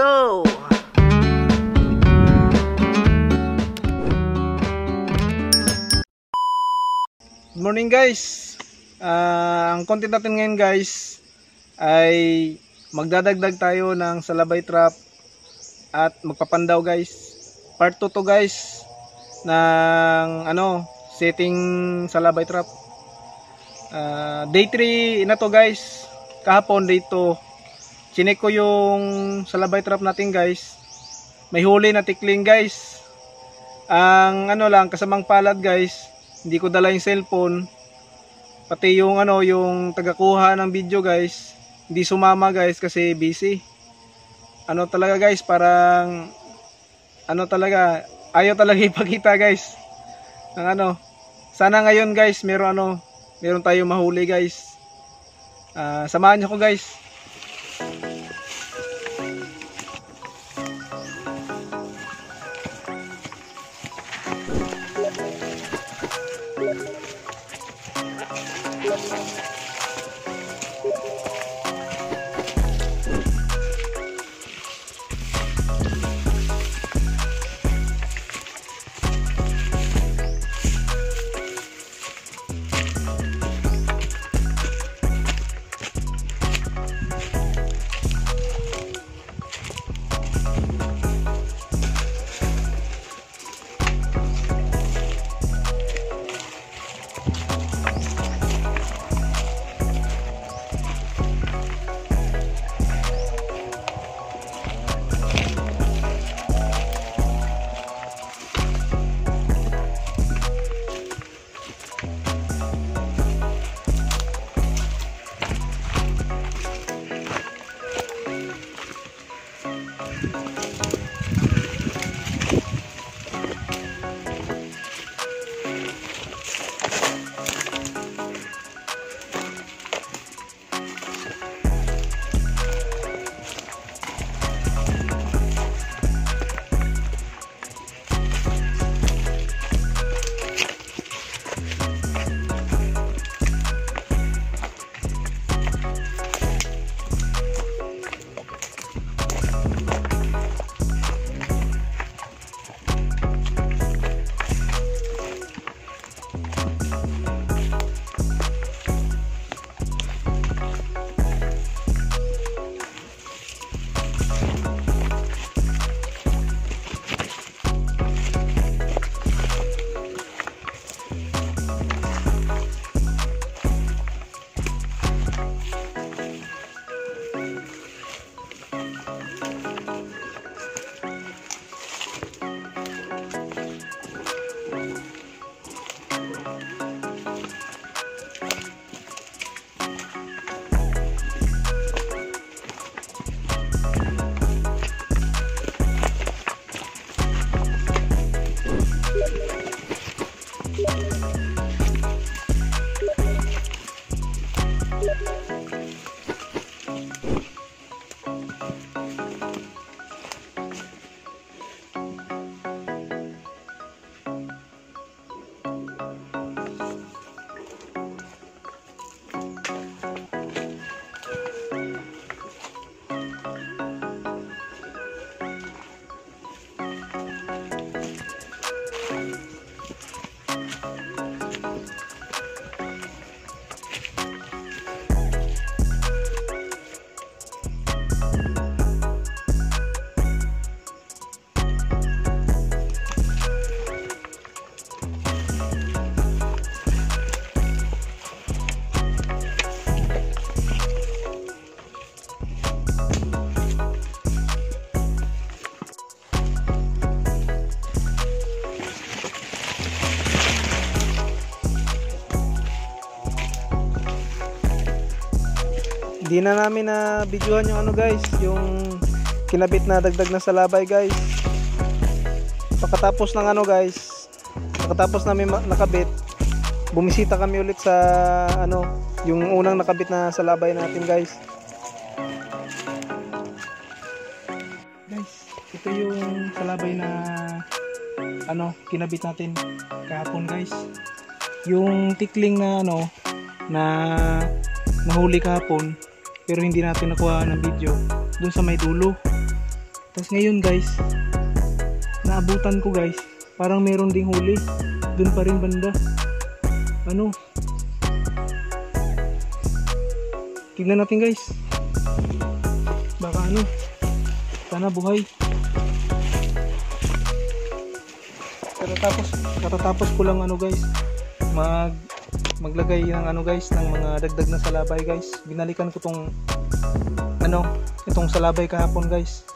go! Good morning guys. Ang content natin ngayon guys ay magdadagdag tayo ng salabay trap at magpapandaw guys. Part 2 to guys ng setting salabay trap. Day 3 na to guys. Kahapon day 2 chinek ko yung salabay trap natin guys. May huli na tikling guys. Ang kasamang palad guys, hindi ko dala yung cellphone. Pati yung yung tagakuha ng video guys, hindi sumama guys kasi busy. Talaga guys, parang talaga ayaw talaga ipakita guys. Ng sana ngayon guys meron tayong mahuli guys. Samahan niyo ko guys. Di na namin na videohan yung guys, yung kinabit na dagdag na salabay guys. Pagkatapos ng guys, pagkatapos namin nakabit, bumisita kami ulit sa yung unang nakabit na salabay natin guys. Guys, ito yung salabay na kinabit natin kahapon guys. Yung tikling na na nahuli kahapon pero hindi natin nakuha ng video doon sa may dulo. Tapos ngayon guys, naabutan ko guys, parang meron ding huli. Dun pa rin banda. Ano? Tignan natin guys. Baka ano? Sana buhay. Katatapos ko lang ano guys, maglagay ng ano guys, ng mga dagdag na salabay guys. Binalikan ko tong ano, itong salabay kahapon guys.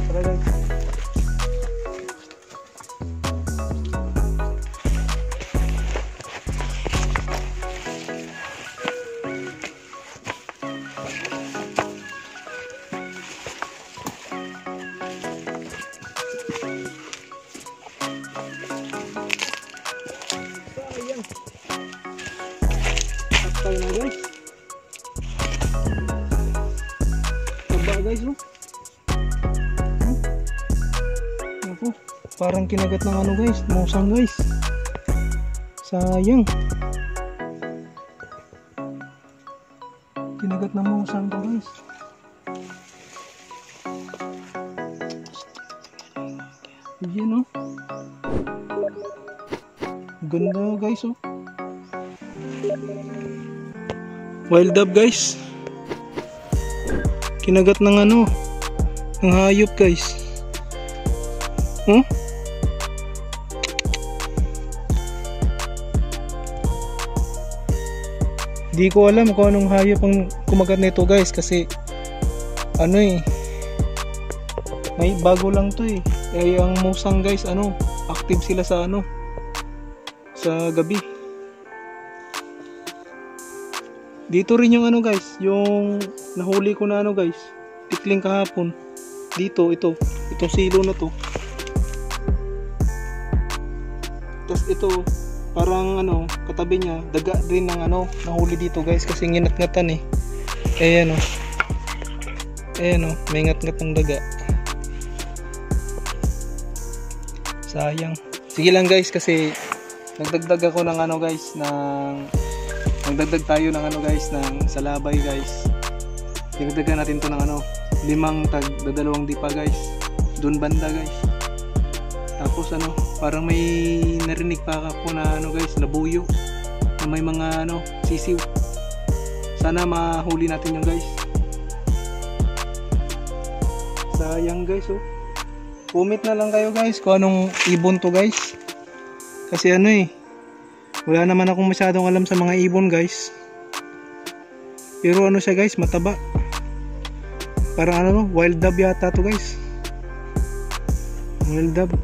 Tara guys. Tayo na guys. Taba guys oh. Naku, parang kinagat ng ano guys, musang guys. Sayang. Kinagat ng musang to guys. Yan oh. Ganda guys oh. Wild dove guys. Kinagat ng ano, ng hayop guys. Hmm? Di ko alam kung anong hayop ang kumagat nito guys, kasi ano eh, may bago lang to eh. Eh ang musang guys, ano, active sila sa ano, sa gabi. Dito rin yung ano guys, yung nahuli ko na ano guys, tikling kahapon. Dito, itong silo na to. Tapos ito, parang ano, katabi niya, daga rin ng ano, nahuli dito guys, kasi nginat-ngatan eh. Ayan o. Ayan o, may ngat-ngat ng daga. Sayang. Sige lang guys, kasi nagdagdag ako ng ano guys, nagdagdag tayo ng ano guys, ng salabay guys. Dagdagan natin to ng ano, 5 tag, 2 dipa guys, dun banda guys. Tapos ano, parang may narinig pa ako na ano guys, labuyo, na may mga ano, sisiw. Sana mahuli natin yung guys. Sayang guys oh. Comment na lang kayo guys kung anong ibon to guys, kasi ano eh, wala naman akong masyadong alam sa mga ibon guys. Pero ano siya guys, mataba. Parang ano, wild dove yata to guys. Wild dove.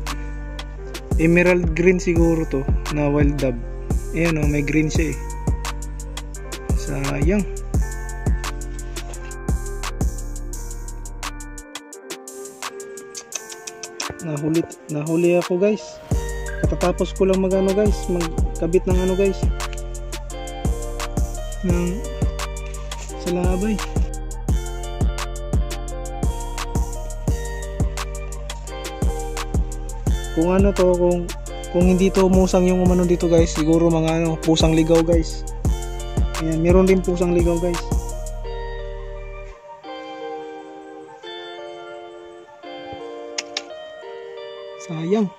Emerald green siguro to na wild dove. Ayan o, may green siya eh. Sayang. Nahuli ako guys. Katatapos ko lang magano guys, magkabit ng ano guys, ng salabay. Kung ano to, kung hindi to musang yung umano dito guys, siguro mga ano, pusang ligaw guys. Ayan, meron din pusang ligaw guys. Sayang.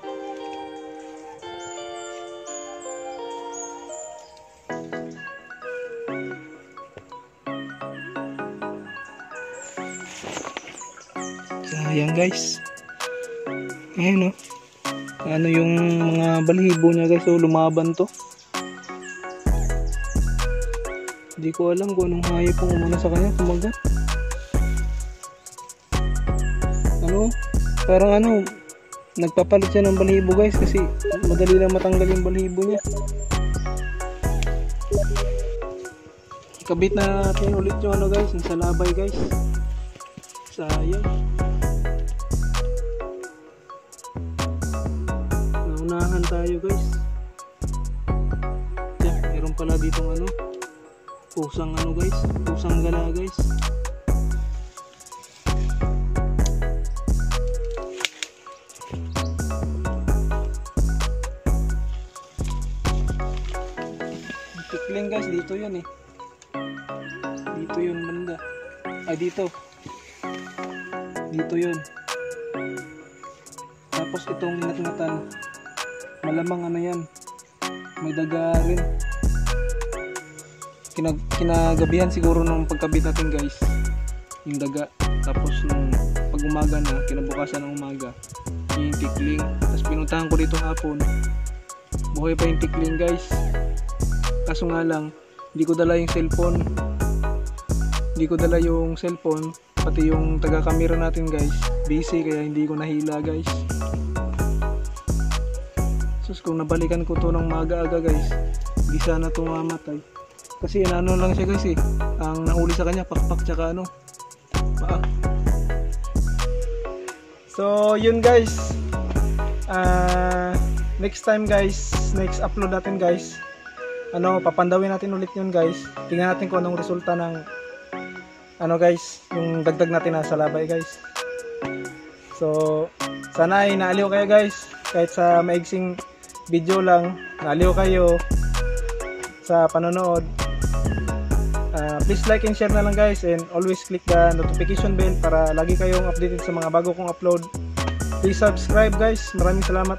Sayang guys. Ayan o. Ano yung mga balahibo niya guys, so lumaban to. Hindi ko alam kung anong hayop ang umano sa kanya, kumagat. Ano, parang ano, nagpapalit siya ng balahibo guys, kasi madali lang matanggal yung balahibo niya. Kabit na natin ulit yung ano guys, yung salabay guys. Sayang. Naunahan tayo guys. Diyan, meron pala ditong ano, pusang ano guys, pusang gala guys. Tikling guys, dito yun eh. Dito yun banda. Ay dito dito yun. Tapos itong inat-ingatan, malamang ano yan, may daga rin. Kinagabihan siguro ng pagkabit natin guys, yung daga. Tapos nung pag umaga na, kinabukasan ng umaga, yung tikling. Tapos pinuntahan ko dito hapon, buhay pa yung tikling guys. Kaso nga lang, hindi ko dala yung cellphone. Pati yung taga-camera natin guys, busy, kaya hindi ko nahila guys. Sus, kung nabalikan ko to ng maaga-aga guys, di sana to mamatay. Kasi ano lang siya guys ang nahuli sa kanya, pakpak tsaka paa. So yun guys, next time guys, next upload natin guys, papandawin natin ulit yun guys. Tingnan natin kung anong resulta ng guys, yung dagdag natin sa labay guys. So sana ay naaliw kayo guys, kahit sa maigsing video lang, naaliw kayo sa panonood. Please like and share na lang guys, and always click the notification bell para lagi kayong updated sa mga bago kong upload. Please subscribe guys. Maraming salamat.